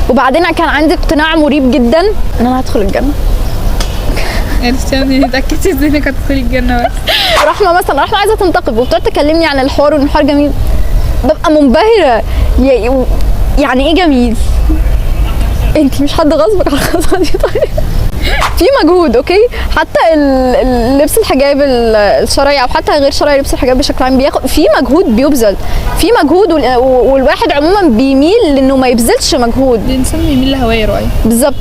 وبعدين كان عندي اقتناع مريب جدا ان انا هدخل الجنه. عرفتي اتاكدتي ازاي انك هتدخلي الجنه؟ بس رحمه عايزه تنتقد وبتقعد تكلمني عن الحوار وان الحوار جميل، ببقى منبهره. يعني ايه جميل؟ انت مش حد غصبك على الخطوه دي؟ طيب في مجهود، اوكي، حتى لبس الحجاب الشرعي او حتى غير شرعي، لبس الحجاب بشكل عام بياخد في مجهود، بيبذل في مجهود، والواحد عموما بيميل لانه ما يبذلش مجهود. الانسان بيميل لهواه رأي بالظبط.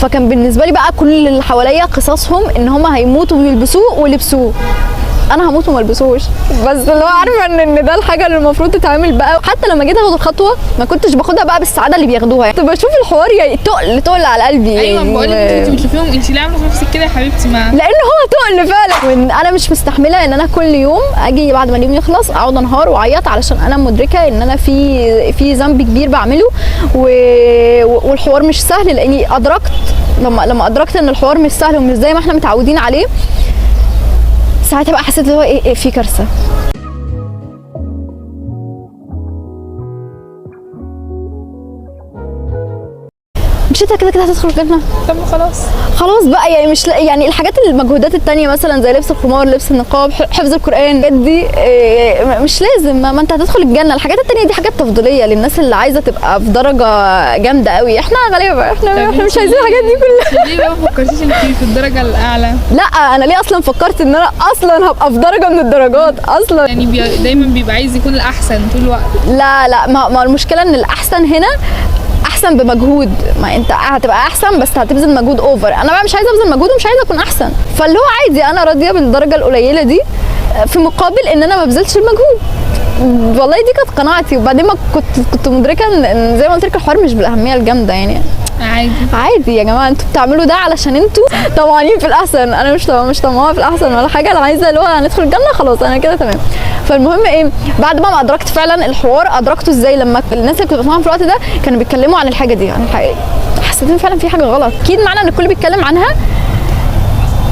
فكان بالنسبه لي بقى كل اللي حواليا قصصهم ان هم هيموتوا ويلبسوه ولبسوه، انا هموت وما البسوش، بس اللي هو عارفه ان ده الحاجه اللي المفروض تتعمل بقى. حتى لما جيت اخد الخطوه ما كنتش باخدها بقى بالسعاده اللي بياخدوها، كنت بشوف الحوار تقل على قلبي. ايوه بقول لك انت بتشوفيهم انت ليه عامله في نفسك كده يا حبيبتي؟ ما لان هو تقل فعلا، وان انا مش مستحمله ان انا كل يوم اجي بعد ما اليوم يخلص اقعد انهار واعيط، علشان انا مدركه ان انا في ذنب كبير بعمله، والحوار مش سهل. لاني ادركت لما ادركت ان الحوار مش سهل ومش زي ما احنا متعودين عليه، ساعتها بقى حسيت اللي هو ايه في كارثه. مش انت كده هتدخل الجنه؟ طب خلاص بقى، يعني مش يعني الحاجات المجهودات التانية مثلا زي لبس الخمار، لبس النقاب، حفظ القران، الحاجات دي مش لازم. ما انت هتدخل الجنه. الحاجات التانية دي حاجات تفضيليه للناس اللي عايزه تبقى في درجه جامده قوي. احنا غالبا احنا مش عايزين الحاجات دي كلها. ليه بقى ما فكرتيش انك في الدرجه الاعلى؟ لا انا ليه اصلا فكرت ان انا اصلا هبقى في درجه من الدرجات اصلا؟ يعني دايما بيبقى عايز يكون الاحسن طول الوقت. لا ما المشكله ان الاحسن هنا احسن بمجهود. ما انت هتبقى احسن بس هتبذل مجهود اوفر. انا بقى مش عايزه ابذل مجهود ومش عايزه اكون احسن، فاللي هو عادي انا راضيه بالدرجه القليله دي في مقابل ان انا ما بذلتش المجهود. والله دي كانت قناعتي. وبعدين ما كنت مدركه ان زي ما قلت لك الحوار مش بالاهميه الجامده. يعني عادي يا جماعه، انتوا بتعملوا ده علشان انتوا طمعانين في الاحسن. انا مش طمعانه في الاحسن ولا حاجه. انا عايزه اللي هو هندخل الجنه خلاص انا كده تمام. فالمهم ايه، بعد ما ادركت فعلا الحوار، ادركته ازاي؟ لما الناس اللي كنت بسمعهم في الوقت ده كانوا بيتكلموا عن الحاجه دي، عن الحقيقه، حسيت ان فعلا في حاجه غلط. اكيد معنى ان الكل بيتكلم عنها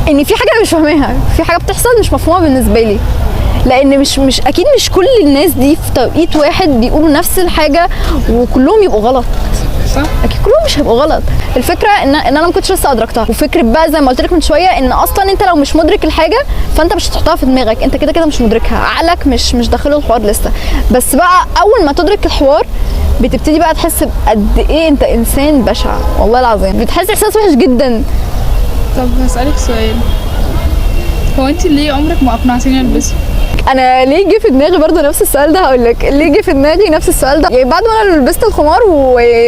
ان في حاجه انا مش فاهماها، في حاجه بتحصل مش مفهومه بالنسبه لي. لان مش اكيد مش كل الناس دي في توقيت واحد بيقولوا نفس الحاجه وكلهم يبقوا غلط. صح، اكيد كلهم مش هيبقوا غلط. الفكره ان انا ما كنتش لسه ادركتها. وفكره بقى زي ما قلت لك من شويه ان اصلا انت لو مش مدرك الحاجه فانت مش هتحطها في دماغك، انت كده مش مدركها، عقلك مش داخله الحوار لسه. بس بقى اول ما تدرك الحوار بتبتدي بقى تحس بقد ايه انت انسان بشع، والله العظيم بتحس احساس وحش جدا. طب هسألك سؤال، هو انت ليه عمرك ما اقنعتيني البسه؟ انا ليه جه في دماغي برضه نفس السؤال ده؟ هقول لك ليه جه في دماغي نفس السؤال ده. يعني بعد ما انا لبست الخمار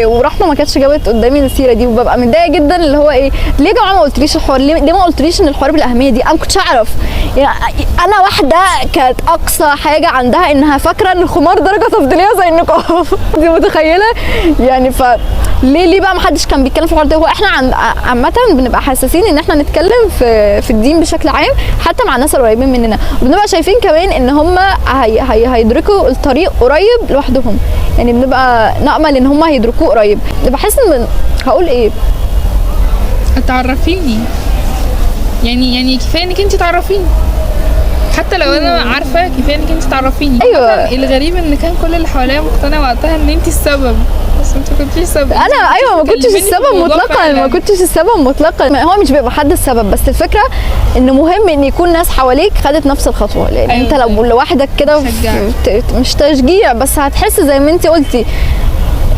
ورحمه ما كانتش جابت قدامي السيره دي، وببقى متضايقه جدا اللي هو ايه، ليه يا جماعه ما قلتليش الحوار؟ ليه ما قلتليش ان الحوار بالاهميه دي؟ انا ما كنتش اعرف. يعني انا واحده كانت اقصى حاجه عندها انها فاكره ان الخمار درجه تفضيليه زي النقاب. دي متخيله يعني. ليه بقى ما حدش كان بيتكلم في الحوار ده؟ هو احنا عامه بنبقى حساسين ان احنا نتكلم في الدين بشكل عام حتى مع الناس القريبين مننا، وبنبقى شايفين كمان ان هم هيدركوا الطريق قريب لوحدهم. يعني بنبقى نأمل ان هم هيدركوه قريب. بحس ان هقول ايه، هتعرفيني يعني كفايه انك انت تعرفيني، حتى لو انا عارفه كفايه انك انت تعرفيني. ايوه. الغريب ان كان كل اللي حواليا مقتنع وقتها ان انت السبب، بس انت ما كنتيش السبب. انا ايوه ما كنتش السبب مطلقا، ما كنتش السبب مطلقا. هو مش بيبقى حد السبب، بس الفكره ان مهم ان يكون ناس حواليك خدت نفس الخطوه. لان أيوة، انت لو لوحدك كده مش تشجيع، بس هتحس زي ما انت قلتي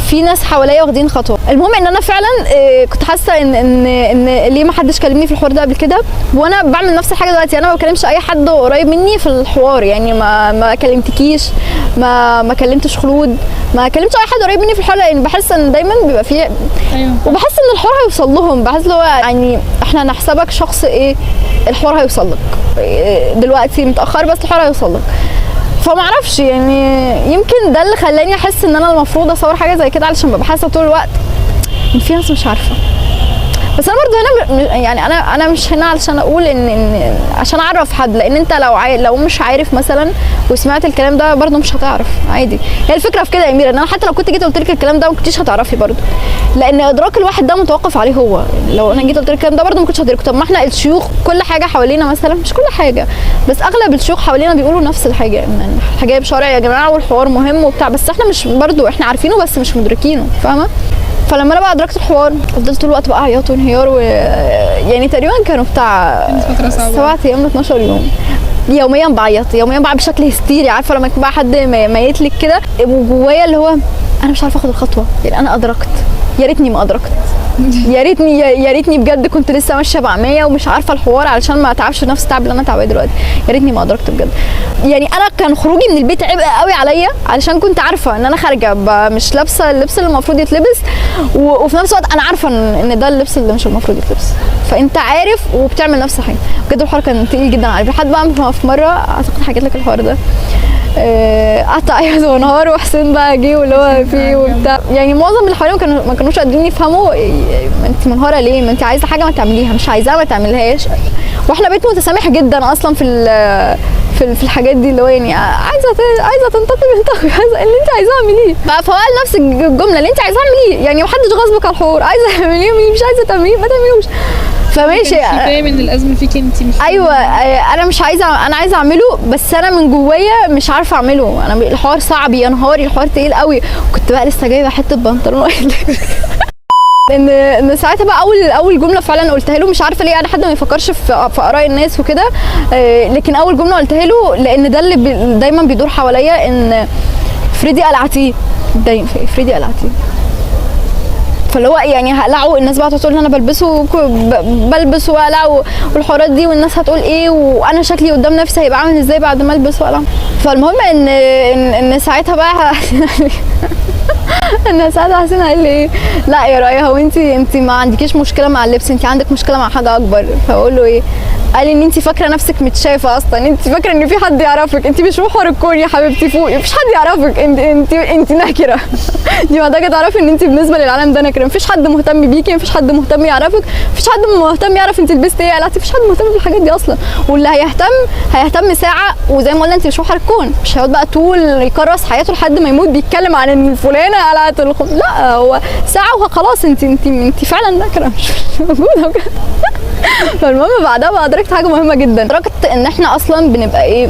في ناس حواليا واخدين خطوه. المهم ان انا فعلا كنت حاسه ان ليه ما حدش كلمني في الحوار ده قبل كده، وانا بعمل نفس الحاجه دلوقتي. انا ما بكلمش اي حد قريب مني في الحوار. يعني ما كلمتكيش، ما كلمتش خلود، ما كلمتش اي حد قريب مني في الحوار، لان بحس ان دايما بيبقى فيه أيوة. وبحس ان الحوار هيوصل لهم. بحس اللي هو يعني احنا نحسبك شخص ايه، الحوار هيوصل لك دلوقتي متاخر بس الحوار هيوصل لك. فما اعرفش، يعني يمكن ده اللي خلاني احس ان انا المفروض اصور حاجه زي كده، علشان ببقى حاسه طول الوقت ان في ناس مش عارفه. بس انا برضو هنا يعني انا مش هنا علشان اقول ان عشان اعرف حد، لان انت لو مش عارف مثلا وسمعت الكلام ده برضو مش هتعرف عادي. هي الفكره في كده يا اميره، ان انا حتى لو كنت جيت قلت لك الكلام ده ما كنتيش هتعرفي برضو، لان ادراك الواحد ده متوقف عليه هو. لو انا جيت قلت لك الكلام ده برضو ما كنتش هدركه. طب ما احنا الشيوخ كل حاجه حوالينا، مثلا مش كل حاجه بس اغلب الشيوخ حوالينا بيقولوا نفس الحاجه، ان الحجاب شرعي يا جماعه والحوار مهم وبتاع، بس احنا مش برضو احنا عارفينه بس مش مدركينه، فاهمه؟ فلما انا بقى ادركت الحوار فضلت طول الوقت بقى عياط وانهيار يعني تقريبا كانوا بتاع كانت فترة صعبة. 7 ايام ل 12 يوم يوميا بعيط، يوميا بقى بشكل هستيري. عارفه لما يكون بقى حد ميت لك كده وجوايا اللي هو انا مش عارفه اخد الخطوه، يعني انا ادركت، يا ريتني ما ادركت، يا ريتني بجد كنت لسه ماشيه بعميه ومش عارفه الحوار علشان ما اتعبش نفس التعب اللي انا تعباه دلوقتي. يا ريتني ما ادركت بجد. يعني انا كان خروجي من البيت عبء قوي عليا علشان كنت عارفه ان انا خارجه مش لابسه اللبس اللي المفروض يتلبس، وفي نفس الوقت انا عارفه ان ده اللبس اللي مش المفروض يتلبس، فانت عارف وبتعمل نفس الحاجه. بجد الحوار كان تقيل جدا عليا. لحد بقى في مره اعتقد حكيت لك الحوار ده، قعدت اعيط وانهار وحسين بقى جه واللي هو فيه وبتاع. يعني معظم اللي حواليا ما كانوش قادرين يفهموا انت منهاره ليه، ما انت عايزه حاجه ما تعمليها، مش عايزاها ما تعمليهاش. واحنا بيت متسامح جدا اصلا في الحاجات دي، اللي هو يعني عايزه تنتقمي انت عايزه اللي انت عايزاه اعمليه. فهو قال نفس الجمله اللي انت عايزاه اعمليه، يعني محدش غصبك على الحوار، عايزه تعمليه مش عايزه تعمليه ما تعمليهوش. فماشي فاهم ان الازمه فيك انت مش ايوه انا مش عايزه، انا عايزه اعمله بس انا من جوايا مش عارفه اعمله. انا الحوار صعب يا نهاري، الحوار تقيل قوي. وكنت بقى لسه جايبه حته بنطلون واحد ان ساعتها بقى اول جمله فعلا قلتها له، مش عارفه ليه انا حد ما يفكرش في اراء الناس وكده، لكن اول جمله قلتها له لان ده اللي دايما بيدور حواليا، ان فريدي قلعتيه دايما، فريدي قلعتيه. فاللي هو يعني هقلعه، الناس بقى هتقول انا بلبس واقلع والحوارات دي، والناس هتقول ايه، وانا شكلي قدام نفسي هيبقى عامل ازاي بعد ما البس واقلع. فالمهم ان ساعتها بقى ان ساعتها حسين قال لي ايه، لا يا رأي هو انت ما عندكيش مشكله مع اللبس، انت عندك مشكله مع حاجه اكبر. فاقول له ايه؟ قال لي ان انت فاكره نفسك متشافه اصلا، انت فاكره ان في حد يعرفك، انت مش محور الكون يا حبيبتي، فوقي مفيش حد يعرفك، انت نكره. دي محتاجه تعرفي ان انت بالنسبه للعالم ده نكره، مفيش حد مهتم بيكي، مفيش حد مهتم يعرفك، مفيش حد مهتم يعرف انت لبستي ايه قلعتي، مفيش حد مهتم بالحاجات دي اصلا. واللي هيهتم ساعه، وزي ما قلنا انت مش محور الكون، مش هيقعد بقى طول يكرس حياته لحد ما يموت بيتكلم عن ان فلانه قلعت لا، هو ساعه وخلاص انت فعلا نكره مش موجوده بجد. فالمهم بعدها بقى ادركت حاجه مهمه جدا، ادركت ان احنا اصلا بنبقى ايه،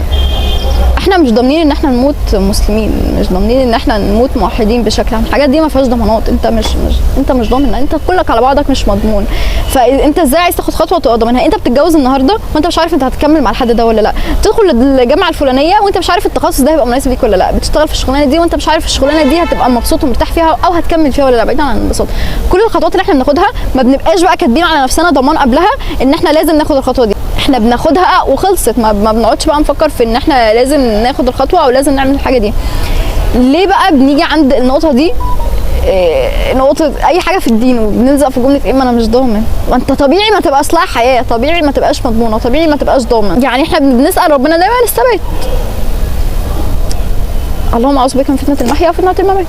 احنا مش ضامنين ان احنا نموت مسلمين، مش ضامنين ان احنا نموت موحدين بشكل عام. الحاجات دي ما فيهاش ضمانات، انت مش ضامن، انت كلك على بعضك مش مضمون. فانت ازاي عايز تاخد خطوه تبقى ضامنها؟ انت بتتجوز النهارده وانت مش عارف انت هتكمل مع الحد ده ولا لا، تدخل الجامعه الفلانيه وانت مش عارف التخصص ده هيبقى مناسب ليك ولا لا، بتشتغل في الشغلانه دي وانت مش عارف الشغلانه دي هتبقى مبسوط ومرتاح فيها او هتكمل فيها ولا لا، بعيدا عن الانبساط. كل الخطوات اللي احنا بناخدها ما بنبقاش بقى كاتبين على نفسنا ضمان قبلها ان احنا لازم ناخد الخطوه دي، احنا بناخدها وخلصت، ما بنقعدش بقى نفكر في ان احنا لازم ناخد الخطوه او لازم نعمل الحاجه دي. ليه بقى بنيجي عند النقطه دي، نقطه اي حاجه في الدين وبنلزق في جمله ايه، ما انا مش ضامن. وانت طبيعي ما تبقاش لها حياه، طبيعي ما تبقاش مضمونه، طبيعي ما تبقاش ضامن. يعني احنا بنسال ربنا دايما الثبات، اللهم اعوذ بك من فتنه المحيا وفتنه الممات.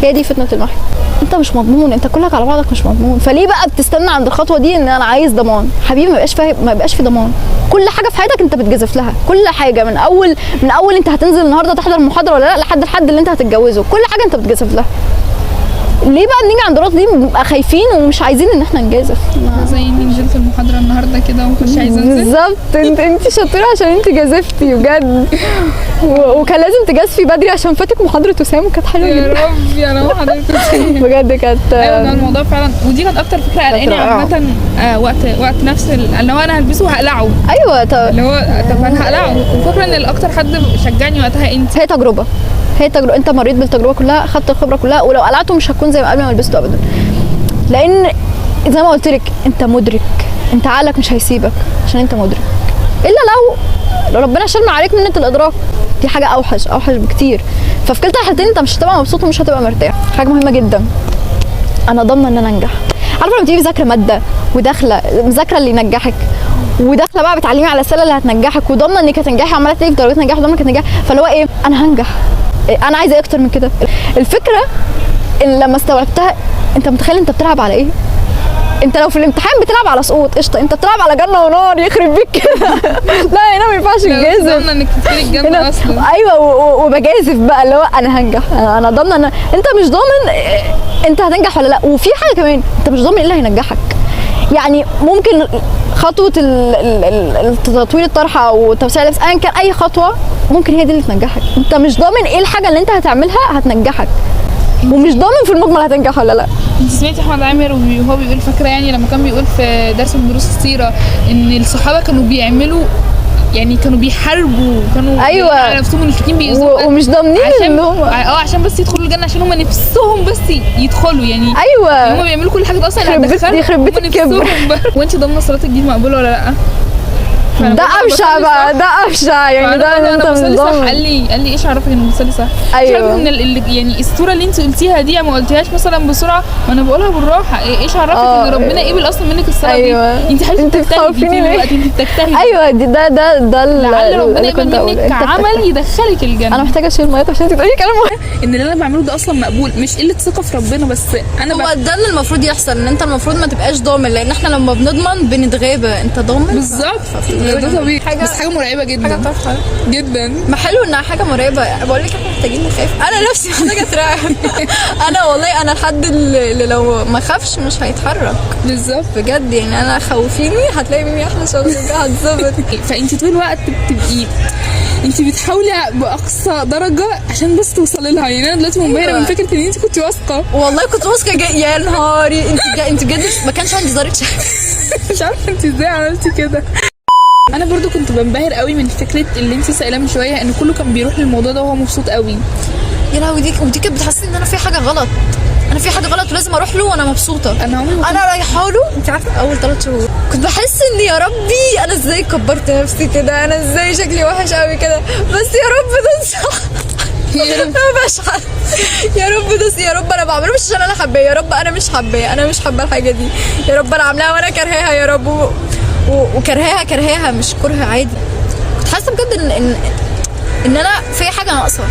هي دي فتنه المحيا، انت مش مضمون، انت كلك على بعضك مش مضمون. فليه بقى بتستنى عند الخطوه دي ان انا عايز ضمان؟ حبيبي ما يبقاش في ضمان. كل حاجه في حياتك انت بتجازف لها، كل حاجه من اول انت هتنزل النهارده تحضر المحاضره ولا لا، لحد الحد اللي انت هتتجوزه، كل حاجه انت بتجازف لها. ليه بقى بنيجي عند النقطه دي بنبقى خايفين ومش عايزين ان احنا نجازف؟ زي اني نزلت المحاضره النهارده كده ومش عايزه انزل. بالظبط، انت شطوره عشان انت جازفتي بجد، وكان لازم تجازفي بدري عشان فاتك محاضره وسام وكانت حلوه جدا. يا ربي انا محاضره وسام بجد كانت ايوه الموضوع فعلا، ودي كانت اكتر فكره قلقاني عامه. وقت نفس اللي هو انا هلبسه وهقلعه. ايوه اللي هو طب انا هقلعه، وفكره ان الاكتر حد شجعني وقتها انت. هي تجربه، انت مريت بالتجربه كلها، خدت الخبره كلها، ولو قلعته مش هتكون زي ما قبل ما لبسته ابدا. لان زي ما قلت لك انت مدرك، انت عقلك مش هيسيبك عشان انت مدرك، الا لو ربنا شال عليك منة الادراك، دي حاجه اوحش بكتير. ففي كلتا الحالتين انت مش هتبقى مبسوط ومش هتبقى مرتاح. حاجه مهمه جدا، انا ضامنه ان انا انجح. عارفه لما تيجي مذاكره ماده وداخله مذاكره اللي ينجحك، وداخله بقى بتعلمي على السله اللي هتنجحك، وضامنه انك هتنجحي وعماله تلاقي درجات نجاح وضامنه انك هتنجحي، فاللي هو ايه، انا هنجح، انا عايزه ايه اكتر من كده؟ الفكره ان لما استوعبتها، انت متخيل انت بتلعب على ايه؟ انت لو في الامتحان بتلعب على سقوط قشطه، انت بتلعب على جنه ونار يخرب بيك كده. لا هنا ما ينفعش تجازف، ضامنه انك تدخلي الجنه اصلا. ايوه وبجازف بقى اللي هو انا هنجح، انا ضامنه ان انت مش ضامن انت هتنجح ولا لا. وفي حاجه كمان، انت مش ضامن ايه اللي هينجحك. يعني ممكن خطوه تطوير الطرحه او توسيع اللبس ايا كان، اي خطوه ممكن هي دي اللي تنجحك. انت مش ضامن ايه الحاجه اللي انت هتعملها هتنجحك. ومش ضامن في المجمل هتنجح ولا لا. انت سمعتي احمد عامر وهو بيقول، فاكره يعني لما كان بيقول في درس من دروس السيره ان الصحابه كانوا بيعملوا يعني كانوا بيحاربوا، كانوا أيوة. على نفسهم المشركين بيأذوهم ومش ضامنين عشان ان هم عشان بس يدخلوا الجنه، عشان هم نفسهم بس يدخلوا يعني. ايوه هم بيعملوا كل حاجه اصلا يخرب بيت الكبر. وانت ضامنه صلاتك دي مقبوله ولا لا؟ ده ابشع بقى، ده ابشع يعني. ده انا انت بصلي صح. مضمن. قال لي ايش عرفك انك بتصلي صح؟ ايوه. ايش عرفك ان يعني الصوره اللي انت قلتيها دي ما قلتيهاش مثلا بسرعه، ما انا بقولها بالراحه. ايش عرفك ان ربنا قبل اصلا منك الصلاه أيوة. دي؟ انت حاسه انت بتجتهدي بتخوفيني ليه؟ دلوقتي، انت بتجتهدي. ايوه ده لعل ربنا يقبل منك عمل يدخلك الجنه. انا محتاجه اشيل ميات عشان تقولي كلام مهم. ان اللي انا بعمله ده اصلا مقبول، مش قله ثقه في ربنا، بس انا هو ده اللي المفروض يحصل، ان انت المفروض ما تبقاش ضامن، لان احنا لما بنضمن بنتغابى. انت ضامن بالظبط. ده طبيعي، بس حاجه مرعبه جدا جدا. ما حلو انها حاجه مرعبه. بقول لك احنا محتاجين نخاف. انا نفسي محتاجه اترعب. انا والله انا الحد اللي لو ما خافش مش هيتحرك بالظبط بجد يعني. انا خوفيني هتلاقي ميمي احلى شغل هتظبط. فانت طول الوقت بتبقي انت بتحاولي باقصى درجه عشان بس توصلي لها. يعني انا دلوقتي منبهره من فكره ان انت كنت واثقه. والله كنت واثقه يا نهاري. انت بجد ما كانش عندي ذره شك. مش عارفه انت ازاي عملتي كده. انا برضو كنت بنبهر قوي من فكره اللي انت سائله من شويه، ان كله كان بيروح للموضوع ده وهو مبسوط قوي. يا لهوي ودي كانت بتحسسني ان انا في حاجه غلط. انا في حاجه غلط ولازم اروح له وانا مبسوطه. انا رايحه له. انت عارفه اول 3 شهور كنت بحس ان يا ربي انا ازاي كبرت نفسي كده، انا ازاي شكلي وحش قوي كده، بس يا رب ده صح. يا رب بشحن. يا رب ده يا رب انا بعمله مش عشان انا حباه، يا رب انا مش حباه، انا مش حابه الحاجه دي، يا رب انا عاملاها وانا كرهاها يا رب. وكرهاها مش كره عادي. كنت حاسه بجد ان انا في حاجه ناقصه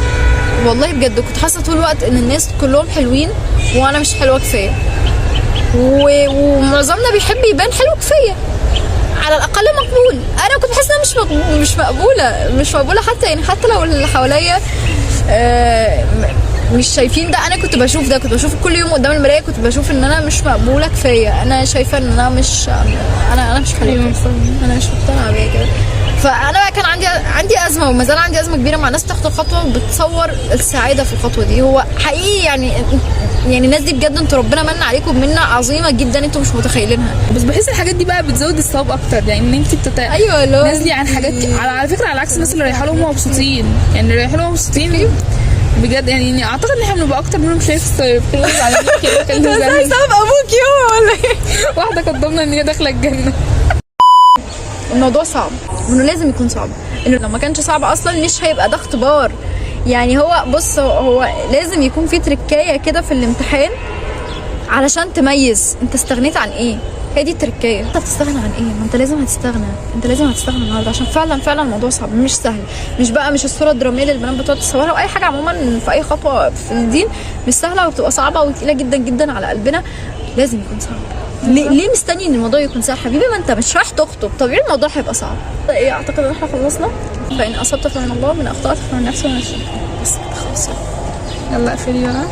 والله بجد. كنت حاسه طول الوقت ان الناس كلهم حلوين وانا مش حلوه كفايه، ومعظمنا بيحب يبان حلو كفايه، على الاقل مقبول. انا كنت بحس ان انا مش مقبوله حتى يعني، حتى لو اللي حواليا مش شايفين ده. انا كنت بشوف كل يوم قدام المرايه، كنت بشوف ان انا مش مقبوله كفايه. انا شايفه ان انا مش حلوه، انا مش مقتنعه بيها كده. فانا كان عندي ازمه، وما زال عندي ازمه كبيره مع ناس تاخد خطوه وبتصور السعاده في الخطوه دي. هو حقيقي يعني الناس دي بجد انتوا ربنا من عليكم بمنه عظيمه جدا انتوا مش متخيلينها. بس بحس الحاجات دي بقى بتزود الثواب اكتر، يعني ان انت ايوه نازلي عن حاجات على فكره، على عكس الناس اللي رايحه لهم مبسوطين. يعني اللي رايحه لهم مبسوطين بجد يعني اعتقد ان احنا بنبقى اكتر منهم. شايف الصيف كلهم زعلانين كده، كلهم زعلانين. حساب ابوك يوم ولا ايه؟ واحده كانت ضامنه ان هي داخله الجنه. الموضوع صعب، انه لازم يكون صعب، انه لو ما كانش صعب اصلا مش هيبقى ده اختبار. يعني هو بص، هو لازم يكون في تركايه كده في الامتحان علشان تميز انت استغنيت عن ايه. هي دي التركايه. انت هتستغنى عن ايه؟ ما انت لازم هتستغنى، النهارده، عشان فعلا الموضوع صعب مش سهل. مش الصوره الدراميه اللي البنات بتقعد تصورها، واي حاجه عموما في اي خطوه في الدين مش سهله وبتبقى صعبه وتقيله جدا جدا على قلبنا. لازم يكون صعب. ليه مستني ان الموضوع يكون سهل حبيبي؟ ما انت مش رايح تخطب، طبيعي الموضوع هيبقى صعب. ايه، اعتقد ان احنا خلصنا. فان اصبت فمن الله، من اخطات فمن نفسي ونفسي. بس كده خلاص. يلا اقفلي بقى.